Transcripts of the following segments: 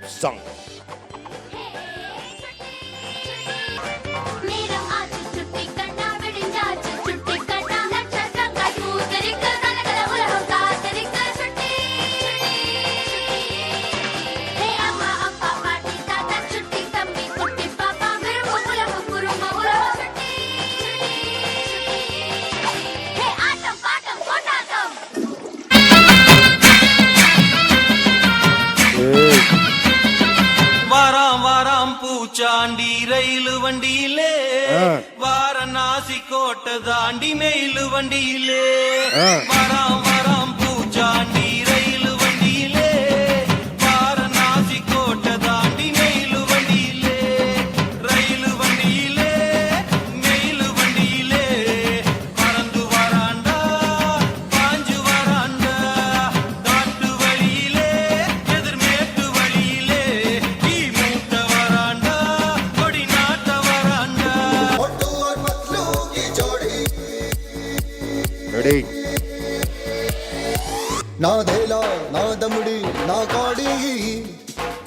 song. பூச்சாண்டி rail வண்டியிலே வாரணாசி கோட்டை தாண்டி மெயிலு வண்டியிலே வராம் பூச்சாண்டி ரயிலு வண்டியிலே வாரணாசி கோட்டை தாண்டி மெயிலு வண்டியிலே ரயிலு வண்டியிலே மெயிலு வண்டியிலே பறந்து வராண்டா பாஞ்சு வராண்டா காட்டு வழியிலே எதிர்மேட்டு வழியிலே Ready? ना धेला ना दमड़ी ना कौड़ी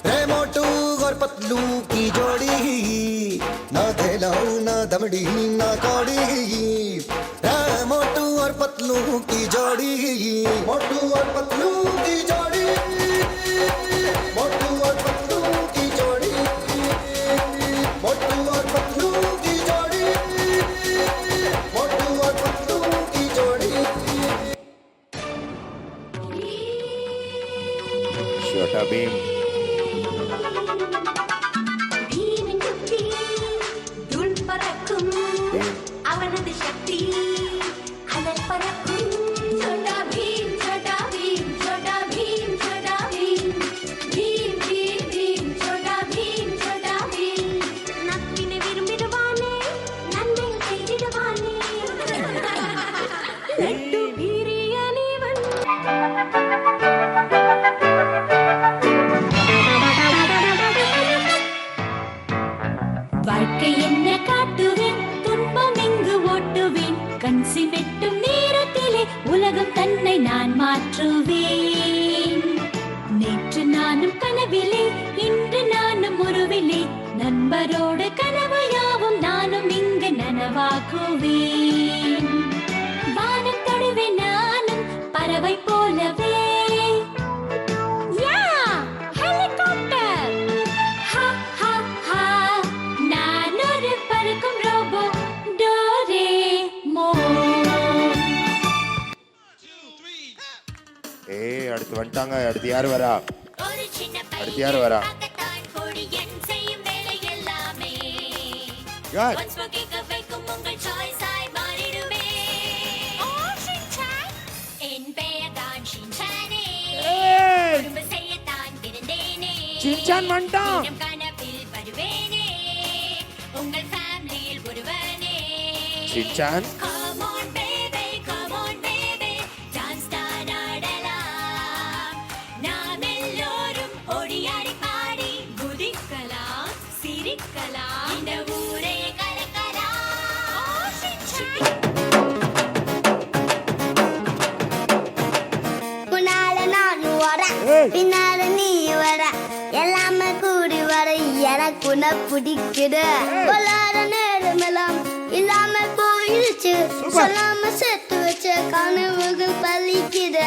रे मोटू और पतलू की जोड़ी ना धेला ना दमड़ी ना कौड़ी रे मोटू और पतलू की जोड़ी मोटू और पतलू की जोड़ी मोटू और पतलू की जोड़ी मोटू और पतलू की जोड़ी मोटू और पतलू की जोड़ी Shota Beam. அவனது சக்தி அதல் பறக்கும் சோட்டா பீம் சோட்டா பீம் சோட்டா பீம் சோட்டா பீம் பீம் பீம் பீம் சோட்டா பீம் சோட்டா பீம் நப்பினை விரும்பிடுவானே நன்மை செய்திடுவானே லட்டு பிரியாணி வாழ்க்கை என்ன காட்டுவேன் துன்பம் இங்கு ஓட்டுவேன் கண்சி வெட்டும் நேரத்திலே உலகம் தன்னை நான் மாற்றுவேன் நேற்று நானும் கனவிலே இன்று நானும் உருவிலே நண்பரோடு கனவு யாவும் நானும் இங்கு நனவாக்குவேன் வானம் தொடுவேன் நானும் பறவை போலவே அடுத்து வந்துட்டாங்க. அடுத்து யாரு வரா? அடுத்து யாரு வரா? சின்சான் வந்துட்டான். சின்சான் பின்னால நீ வர எல்லாமே கூடி வர எனக்கு உன்னை பிடிக்குது பொல்லாத நேரமெல்லாம் இல்லாம போயிடுச்சு சொல்லாம சேர்த்து வச்ச கனவுகள் பலிக்குது